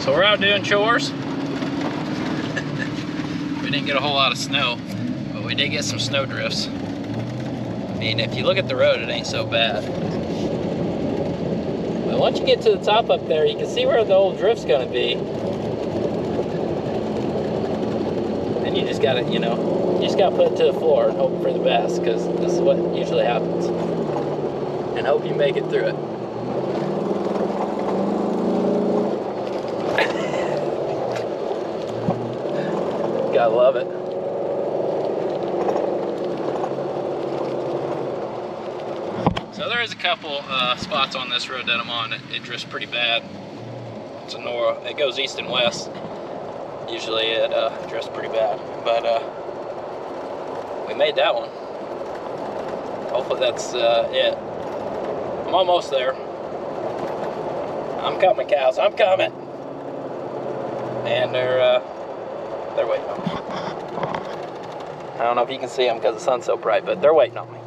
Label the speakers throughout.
Speaker 1: So we're out doing chores. We didn't get a whole lot of snow, but we did get some snow drifts. I mean, if you look at the road, it ain't so bad. But once you get to the top up there, you can see where the old drift's gonna be. And you just gotta, you just gotta put it to the floor and hope for the best, because this is what usually happens. And hope you make it through it. Gotta love it. So there is a couple spots on this road that I'm on. It drifts pretty bad. It's it goes east and west. Usually it drifts pretty bad, but we made that one. Hopefully that's it. I'm almost there. I'm coming, cows. I'm coming. And they're waiting on me. I don't know if you can see them because the sun's so bright, but they're waiting on me.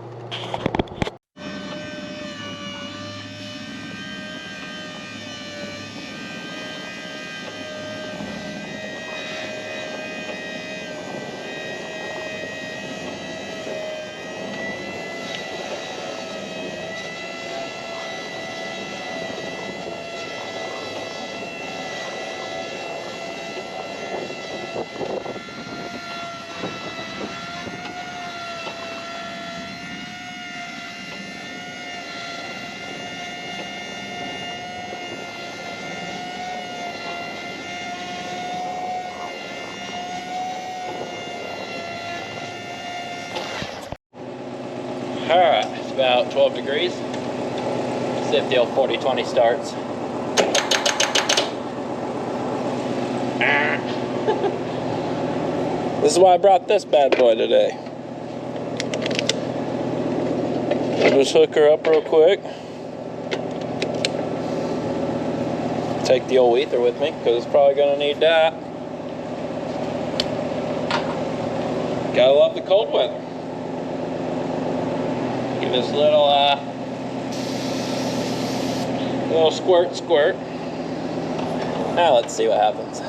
Speaker 1: Alright, it's about 12 degrees. See if the old 40-20 starts. This is why I brought this bad boy today. I'll just hook her up real quick. Take the old ether with me, because it's probably going to need that. Gotta love the cold weather. Give this little squirt. Now let's see what happens.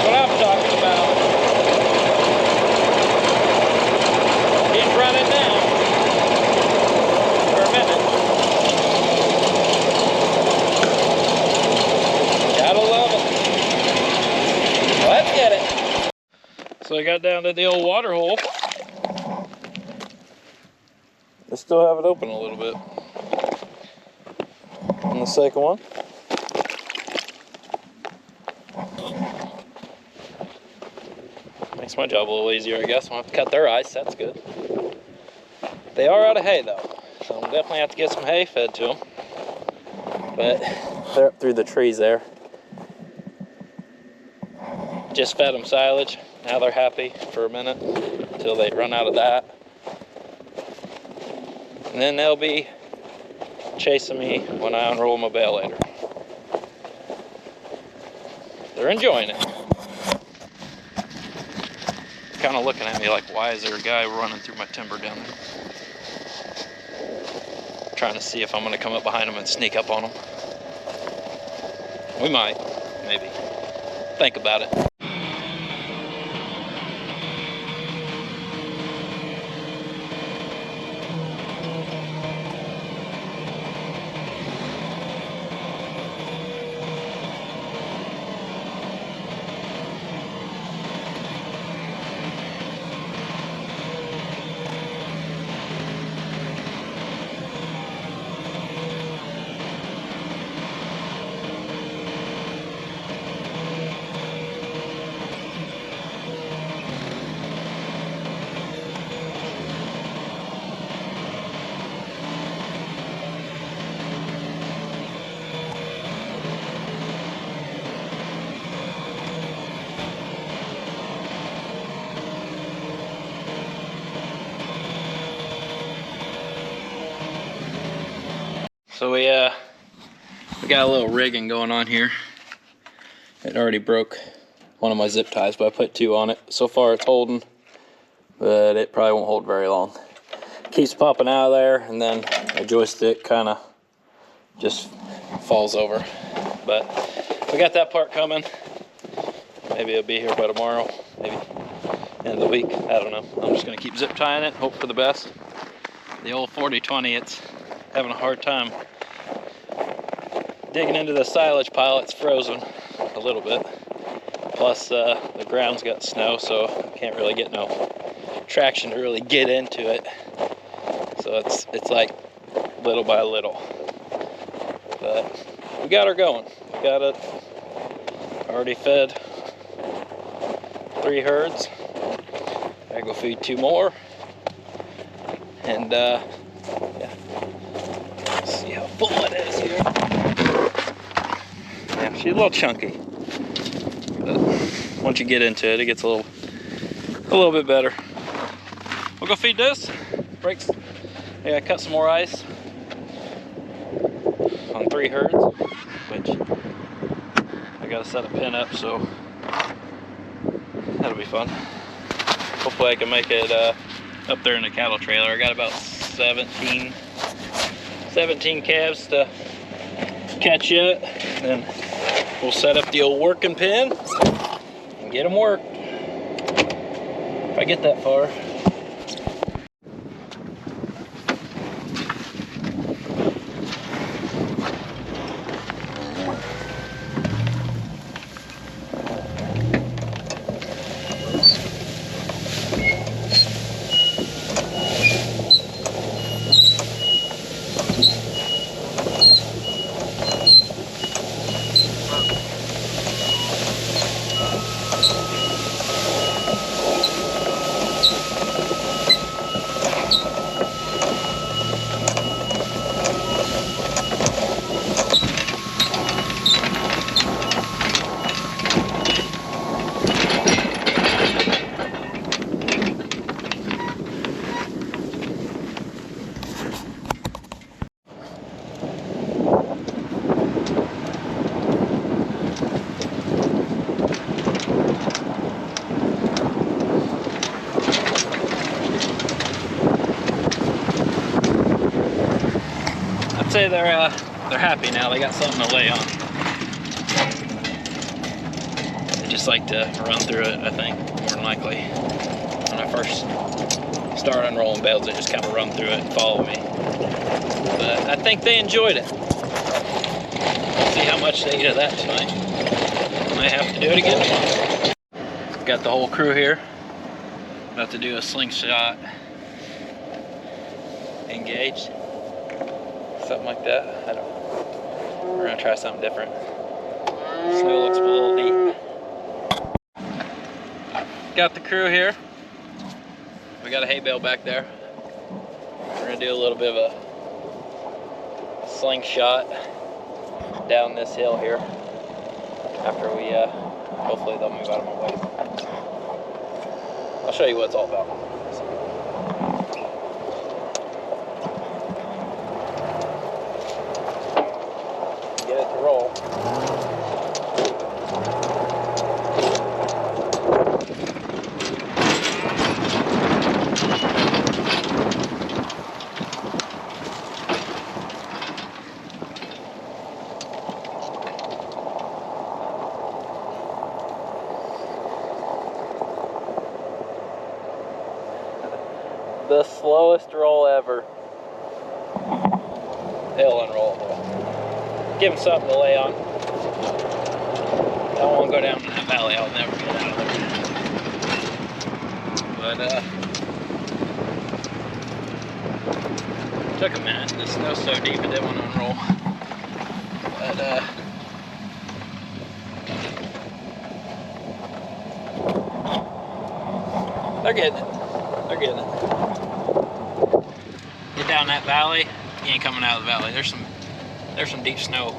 Speaker 1: What I'm talking about. He's running now. So I got down to the old water hole. I still have it open a little bit. And the second one. Makes my job a little easier, I guess. I won't have to cut their ice, that's good. They are out of hay though, so I'm definitely have to get some hay fed to them. But they're up through the trees there. Just fed them silage. Now they're happy for a minute until they run out of that. And then they'll be chasing me when I unroll my bale later. They're enjoying it. Kind of looking at me like, why is there a guy running through my timber down there? Trying to see if I'm going to come up behind them and sneak up on them. We might, maybe. Think about it. So we got a little rigging going on here. It already broke one of my zip ties, but I put 2 on it. So far it's holding, but it probably won't hold very long. Keeps popping out of there, and then the joystick kind of just falls over. But we got that part coming. Maybe it'll be here by tomorrow, maybe end of the week, I don't know. I'm just gonna keep zip tying it, hope for the best. The old 40-20, it's having a hard time digging into the silage pile. It's frozen a little bit. Plus the ground's got snow, so I can't really get no traction to really get into it. So it's like little by little. But we got her going. We got it already fed 3 herds. I go feed 2 more. And yeah, let's see how full it is here. Yeah, she's a little chunky. But once you get into it, it gets a little bit better. We'll go feed this. Breaks. Yeah, I cut some more ice on 3 herds, which I gotta set a pin up, so that'll be fun. Hopefully I can make it up there in the cattle trailer. I got about 17 calves to catch yet, and we'll set up the old working pen and get them worked. If I get that far. Say they're happy now. They got something to lay on. They just like to run through it, I think, more than likely. When I first started unrolling bales, they just kind of run through it and follow me. But I think they enjoyed it. Let's see how much they eat of that tonight. Might have to do it again tomorrow. Got the whole crew here. About to do a slingshot engaged. Something like that. I don't know. We're gonna try something different. Snow looks a little deep. Got the crew here. We got a hay bale back there. We're gonna do a little bit of a slingshot down this hill here. After we, hopefully they'll move out of my way. I'll show you what it's all about. Roll. The slowest roll ever. Hill unroll. Give them something to lay on. I don't want to go down in that valley. I'll never get out of there. But took a minute. The snow's so deep it didn't want to unroll. But they're getting it. They're getting it. Get down that valley. You ain't coming out of the valley. There's some deep snow.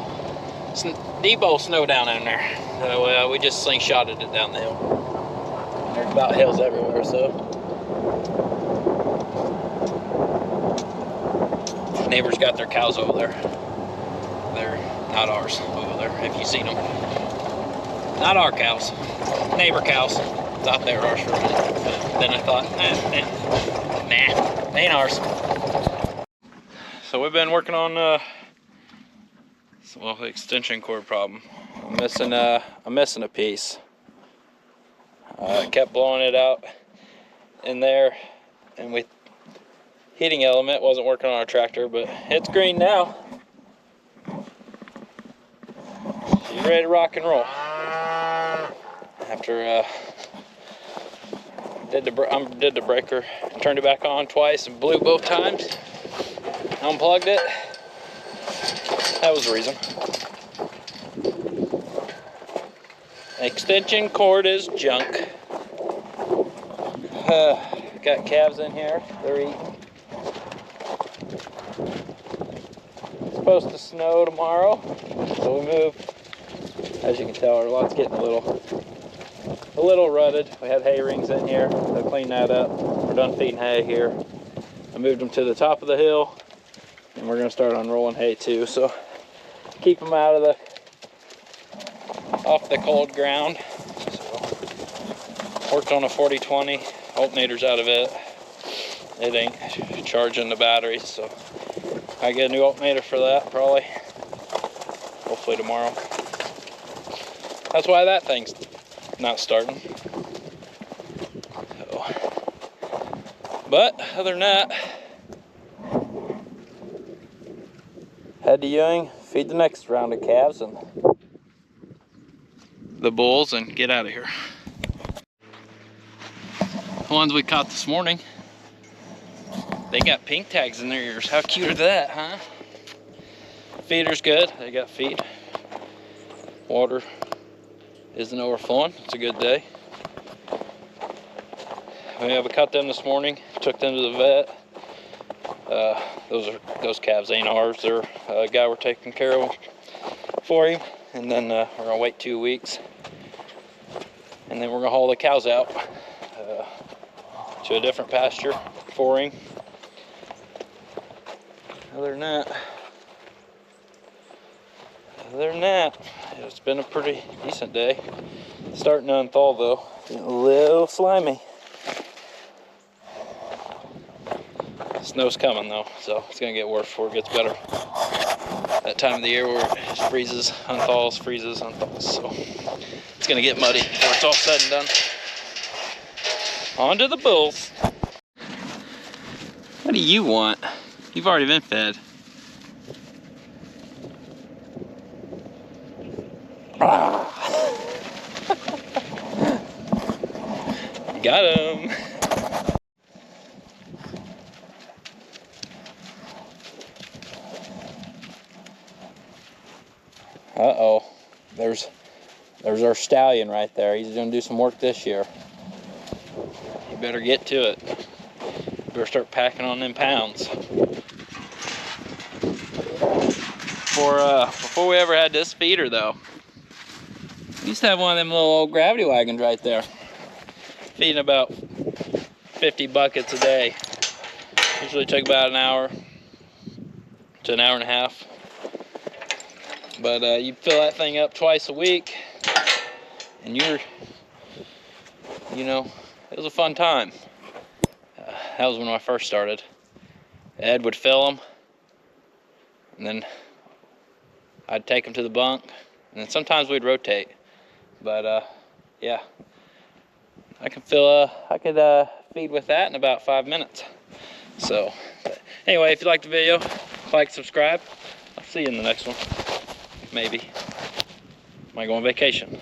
Speaker 1: Some deep old snow down in there. So we just slingshotted it down the hill. There's about hills everywhere, so. Neighbors got their cows over there. They're not ours over there, if you've seen them. Not our cows, neighbor cows. Thought they were ours for a minute, but then I thought, nah, they ain't ours. So we've been working on the extension cord problem. I'm missing a piece. I kept blowing it out in there, and with heating element wasn't working on our tractor, but it's green now. She's ready to rock and roll. After did the breaker, turned it back on twice and blew both times. Unplugged it. That was the reason. Extension cord is junk. Got calves in here. They're eating. It's supposed to snow tomorrow, so we moved. As you can tell, our lot's getting a little rutted. We had hay rings in here. So clean that up. We're done feeding hay here. I moved them to the top of the hill, and we're gonna start unrolling hay too. So keep them out of off the cold ground. So worked on a 4020. Alternator's out of it. It ain't charging the battery, so I get a new alternator for that probably. Hopefully tomorrow. That's why that thing's not starting. So, but other than that, head to Ewing, feed the next round of calves and the bulls, and get out of here. The ones we caught this morning, they got pink tags in their ears. How cute is that, huh? Feeder's good. They got feed. Water isn't overflowing. It's a good day. We caught them this morning. Took them to the vet. Those calves ain't ours. They're a guy we're taking care of for him. And then we're gonna wait 2 weeks, and then we're gonna haul the cows out to a different pasture for him. Other than that, it's been a pretty decent day. Starting to unthaw though, getting a little slimy. Snow's coming though, so it's gonna get worse before it gets better. That time of the year where it just freezes, unthaws, freezes, unthaws. So it's gonna get muddy before it's all said and done. On to the bulls. What do you want? You've already been fed. Got him. Uh-oh. There's our stallion right there. He's gonna do some work this year. You better get to it. You better start packing on them pounds. Before we ever had this feeder though, we used to have one of them little old gravity wagons right there, feeding about 50 buckets a day. Usually took about an hour to an hour and a half. But you fill that thing up twice a week, and it was a fun time. That was when I first started. Ed would fill them, and then I'd take them to the bunk, and then sometimes we'd rotate. But yeah, I could feed with that in about 5 minutes. So anyway, if you liked the video, like, subscribe. I'll see you in the next one. Maybe. Might go on vacation.